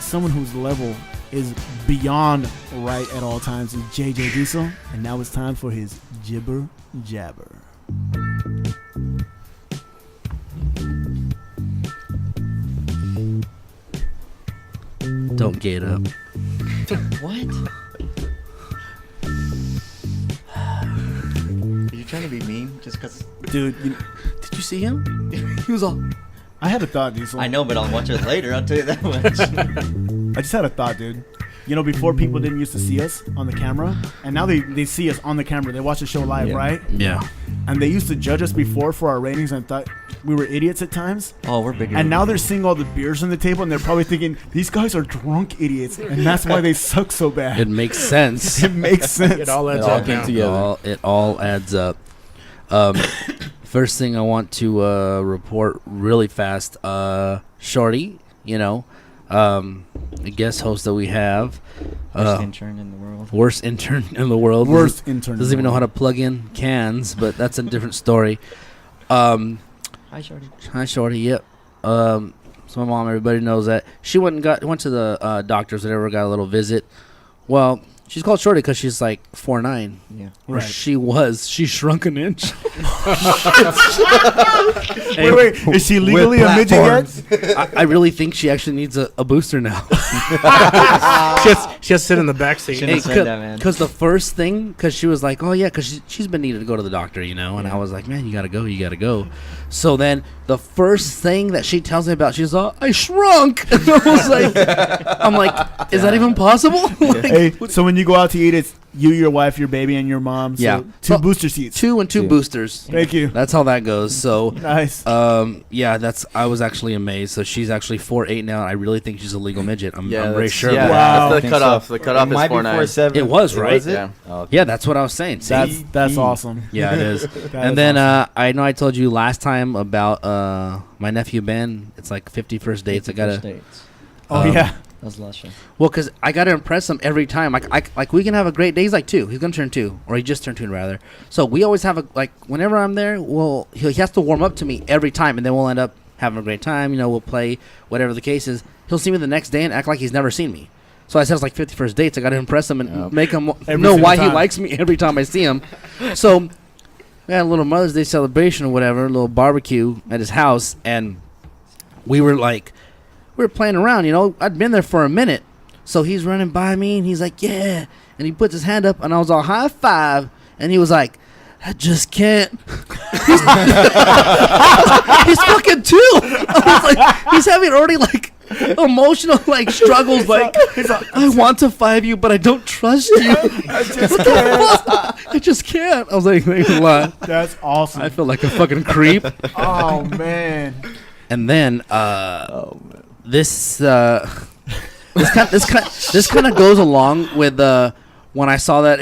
someone whose level is beyond right at all times is JJ Diesel, and now it's time for his Jibber Jabber. Don't get up. What? Are you trying to be mean just because? Dude, Did you see him? He was all. I had a thought, Diesel. I know, but I'll watch it later. I'll tell you that much. I just had a thought, dude. You know, before people didn't used to see us on the camera, and now they see us on the camera. They watch the show live, right? Yeah. And they used to judge us before for our ratings and thought we were idiots at times. Oh, we're bigger. And now they're seeing all the beers on the table, and they're probably thinking, these guys are drunk idiots, and that's why they suck so bad. It makes sense. It makes sense. It all adds up now. It all adds up. First thing I want to report really fast. Shorty, you know, a guest host that we have. Worst intern in the world. Worst intern in the world. Worst intern. Doesn't even know how to plug in cans, but that's a different story. Hi, Shorty. Hi, Shorty. Yep. So my mom, everybody knows that. She went to the doctor's, whatever, got a little visit. Well, she's called Shorty because she's like 4'9". Yeah. Or she shrunk an inch. Wait, is she legally a midget yet? I really think she actually needs a booster now. She has to sit in the back seat. Shouldn't have said that, man. Because the first thing, because she was like, oh yeah, because she's been needing to go to the doctor, you know, and I was like, man, you gotta go. So then the first thing that she tells me about, she's like, I shrunk. And I was like, I'm like, is that even possible? Like, Hey, so when you go out to eat, it's you, your wife, your baby, and your mom. So Yeah. two Well, booster seats. two boosters. Thank you. That's how that goes. So Nice. yeah, I was actually amazed. So she's actually 4'8" now. And I really think she's a legal midget. I'm very sure. Yeah, of that. Wow. that's the cutoff. So. The cutoff It is might be 4'9". 4'7". It was, right? Was it? Yeah. Oh, Yeah, that's what I was saying. See? That's awesome. Yeah, it is. That And is then awesome. I know I told you last time about my nephew Ben. It's like 50 first dates. I gotta. States. Oh um, yeah. That was the last show. Well, cause I gotta impress him every time. Like we can have a great day. He's like 2. He's gonna turn 2, or he just turned 2 rather. So we always have whenever I'm there, he has to warm up to me every time, and then we'll end up having a great time. You know, we'll play whatever the case is. He'll see me the next day and act like he's never seen me. So I said it's like 50 first dates. I gotta impress him and make him Every know single why he time. likes me every time I see him. So we had a little Mother's Day celebration or whatever, a little barbecue at his house, and we were playing around. You know, I'd been there for a minute. So he's running by me, and he's like, yeah. And he puts his hand up, and I was all high five. And he was like, I just can't. He's fucking 2. I was like, he's having already, like, emotional, like, struggles. Like, I want to 5 you, but I don't trust you. I just can't. I was like, thanks a lot. That's awesome. I feel like a fucking creep. Oh man. And then this kind of goes along with when I saw that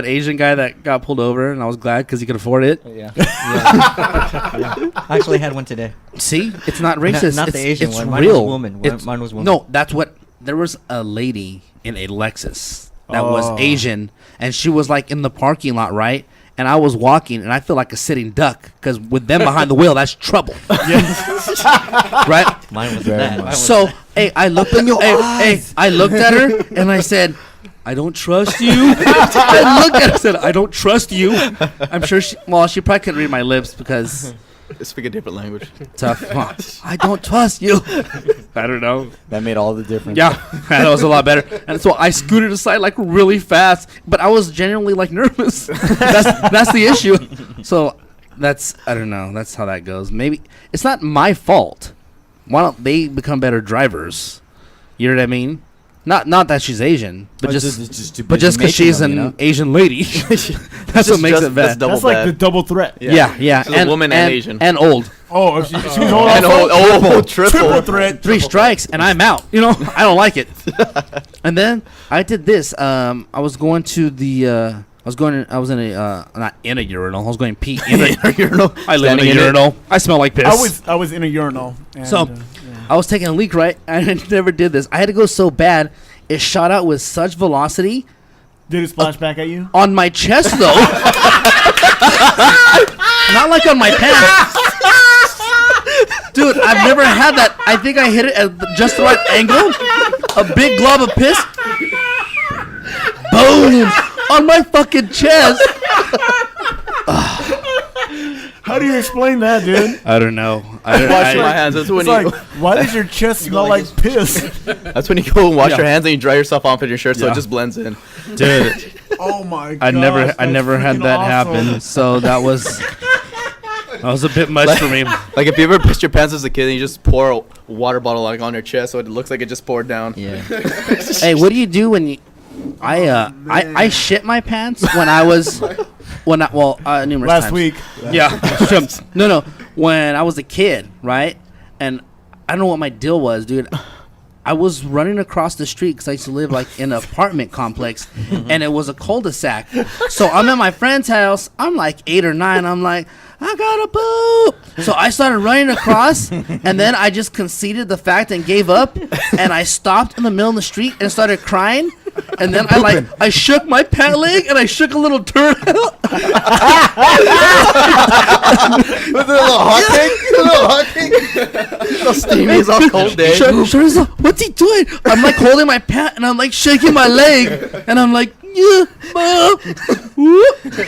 Asian guy that got pulled over, and I was glad because he could afford it. Yeah. Yeah. I actually had one today. See, it's not racist. Not it's, the Asian it's one. Mine real. was woman. Mine was woman. No, that's what. There was a lady in a Lexus that was Asian, and she was like in the parking lot, right? And I was walking, and I feel like a sitting duck because with them behind the wheel, that's trouble. Right? Mine was that. So, hey, I looked at I looked at her and I said, I don't trust you. I looked at her and said, I don't trust you. I'm sure she probably couldn't read my lips because speak a different language. tough. I don't trust you. I don't know. That made all the difference. Yeah, that was a lot better. And so I scooted aside like really fast, but I was genuinely like nervous. That's the issue. So I don't know. That's how that goes. Maybe it's not my fault. Why don't they become better drivers? You know what I mean? Not that she's Asian, but just because she's an Asian lady. That's what makes it bad. That's like the double threat. Yeah. She's a woman and Asian. And old. Oh, if she's old. And old, triple threat. 3 strikes and I'm out. You know, I don't like it. And then I did this. I was going to the. I was in a not in a urinal. I was going to pee in a urinal. I live in a urinal. I smell like piss. I was in a urinal. And, So I was taking a leak, right? I never did this. I had to go so bad. It shot out with such velocity. Did it splash back at you? On my chest, though. Not like on my pants. Dude, I've never had that. I think I hit it at just the right angle. A big glob of piss. Boom! On my fucking chest. How do you explain that, dude? I don't know. Washing my hands. That's when It's you. like, why does your chest smell like piss? That's when you go and wash your hands and you dry yourself off in your shirt, so it just blends in. Dude, Oh my god! I never had that happen. So that was a bit much for me. Like if you ever pissed your pants as a kid and you just pour a water bottle like on your chest, so it looks like it just poured down. Yeah. Hey, what do you do when you? I shit my pants when I was numerous Last times. week. Yeah. No. When I was a kid, right? And I don't know what my deal was, dude. I was running across the street because I used to live like in an apartment complex, and it was a cul-de-sac. So I'm at my friend's house. I'm like 8 or 9. I'm like, I gotta poop. So I started running across, and then I just conceded the fact and gave up, and I stopped in the middle of the street and started crying. And then I shook my pant leg and I shook a little turd out. Was it a little hot cake? So steamy, it's all cold day. Sure, what's he doing? I'm like holding my pant and I'm like shaking my leg and I'm like, yeah, Mom.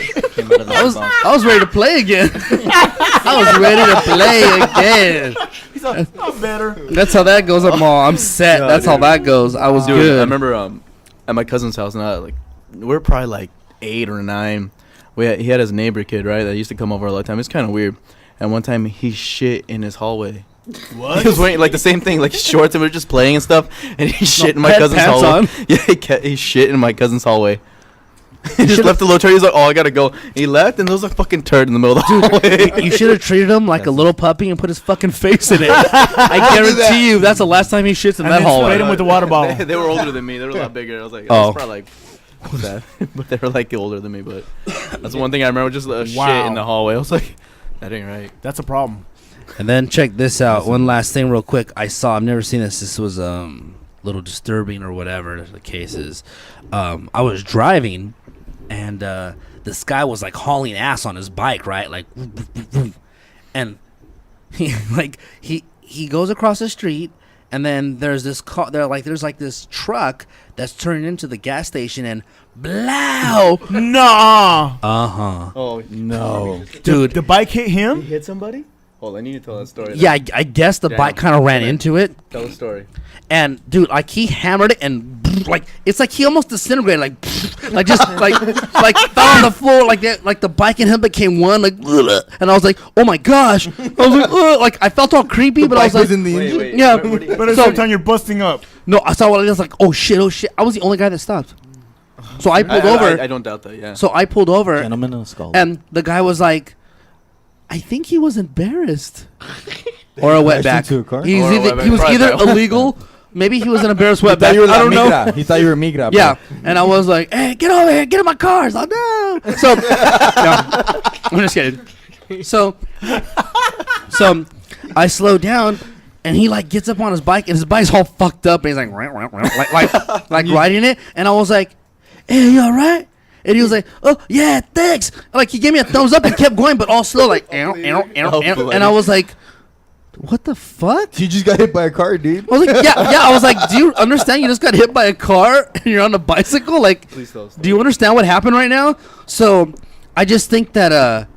I was ready to play again. I was ready to play again. He's like, I'm better. That's how that goes. I'm set. That's how that goes. I was Dude, good. I remember at my cousin's house, and we're probably like 8 or 9. He had his neighbor kid, right, that used to come over all the time. It's kind of weird. And one time he shit in his hallway. What? He was wearing like the same thing, like shorts, and we were just playing and stuff. And he shit in my cousin's pants hallway. on? Yeah, he shit in my cousin's hallway. He just left the little turd. He's like, "Oh, I gotta go." He left, and there was a fucking turd in the middle of the hallway. You should have treated him like a little puppy and put his fucking face in it. I guarantee you, that's the last time he shits in And that then hallway. sprayed him with the water bottle. They were older than me. They were a lot bigger. I was like, Oh. I was probably like, what's that? But they were like older than me. But that's one thing I remember, just shit in the hallway. I was like, that ain't right. That's a problem. And then check this out. One last thing real quick. I've never seen this. This was a little disturbing or whatever the case is. I was driving and this guy was like hauling ass on his bike, right? Like, and he goes across the street, and then there's this car. There's this truck that's turning into the gas station, and blow. Nah. Oh No. Dude. The bike hit him? hit somebody? Hold on, I need to tell that story. Yeah, I guess the bike kind of ran into it. Tell the story. And dude, like he hammered it, and like it's like he almost disintegrated, like just like fell on the floor, like the bike and him became one, like, and I was like, oh my gosh, I was like I felt all creepy, but I was like, yeah, But at the So- same time, you're busting up. no, I saw what I was like, oh shit, I was the only guy that stopped, so I pulled over, I don't doubt that. Yeah. so I pulled over, Gentleman in a skull. and the guy was like, I think he was embarrassed, or a wetback. into a car? He Or a was wetback. either Probably. illegal. Maybe he was an embarrassed He thought wetback. you were I don't know. migra. He thought you were migra. Yeah, and I was like, "Hey, get over here, get in my car!" He's like, "No." So, no, I'm just kidding. So, I slowed down, and he like gets up on his bike, and his bike's all fucked up, and he's like riding it, and I was like, "Hey, you all right?" And he was like, "Oh yeah, thanks." Like he gave me a thumbs up and kept going, but all slow, like, and I was like, what the fuck? You just got hit by a car, dude. I was like, yeah. I was like, do you understand? You just got hit by a car and you're on a bicycle. Like, Please tell us. do you understand what happened right now? So, I just think that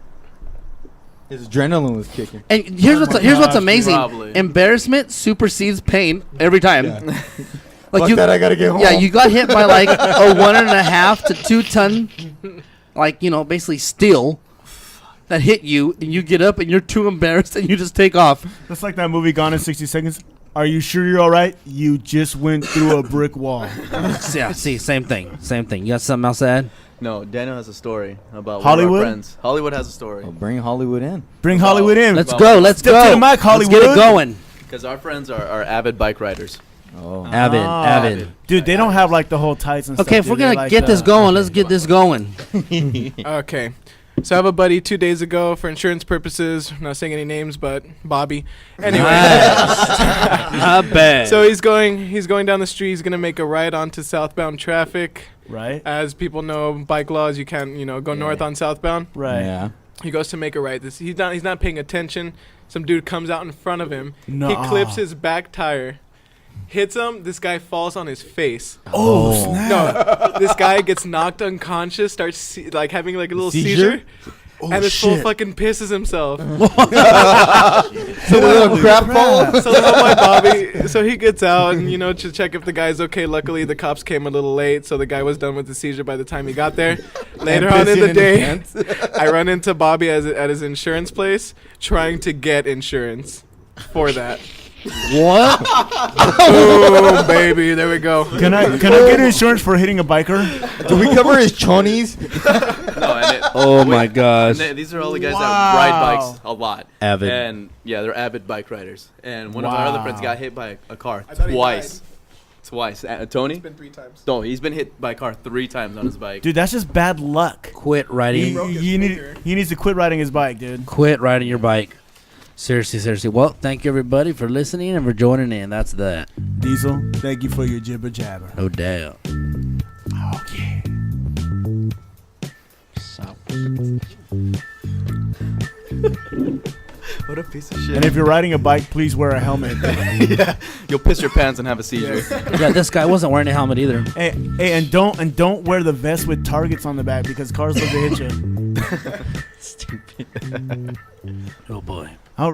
His adrenaline was kicking. and here's what's amazing. Probably. Embarrassment supersedes pain every time. Yeah. Like Fuck that, I gotta get home. yeah, you got hit by like a 1.5 to 2 ton, like basically steel that hit you, and you get up and you're too embarrassed and you just take off. That's like that movie Gone in 60 Seconds. Are you sure you're all right? You just went through a brick wall. Yeah, see, same thing. You got something else to add? No, Daniel has a story about Hollywood? one of our friends. Hollywood has a story. Oh, bring Hollywood in. Bring Hollywood in. Let's go. Let's Step go. to the mic, Hollywood. Let's get it going. Because our friends are avid bike riders. Oh. Avid. Dude, they don't have like the whole tights and Okay, stuff. if we're dude. They're gonna like, get this going, let's get this going. Okay. So I have a buddy 2 days ago for insurance purposes. I'm not saying any names, but Bobby. Anyway. Not bad. So he's going down the street. He's gonna make a right onto southbound traffic. Right? As people know, bike laws, you can't go north on southbound. Right. Yeah. He goes to make a right. He's not paying attention. Some dude comes out in front of him. No. He clips his back tire, hits him. This guy falls on his face. Oh, snap. No, this guy gets knocked unconscious, starts having like a little seizure. Oh, And this fool shit. fucking pisses himself. So the little crap ball. So little boy Bobby, so he gets out and to check if the guy's okay. Luckily, the cops came a little late, so the guy was done with the seizure by the time he got there. Later on in the day, I run into Bobby at his insurance place, trying to get insurance for that. What? Boom, baby, there we go. Can I get insurance for hitting a biker? Do we cover his chonies? No, Oh my gosh. these are all the guys Wow. that ride bikes a lot. Avid. And yeah, they're avid bike riders. And one of our other friends got hit by a car I thought he twice. Twice. Tony? It's been 3 times. No, he's been hit by a car 3 times on his bike. Dude, that's just bad luck. Quit riding. He needs to quit riding his bike, dude. Quit riding your bike. Seriously. Well, thank you everybody for listening and for joining in. That's that. Diesel, thank you for your jibber jabber. No doubt. Oh, yeah. What a piece of shit. And if you're riding a bike, please wear a helmet. yeah, you'll piss your pants and have a seizure. Yeah, this guy wasn't wearing a helmet either. Hey, and don't wear the vest with targets on the back because cars love to hit you. Stupid. Oh boy. All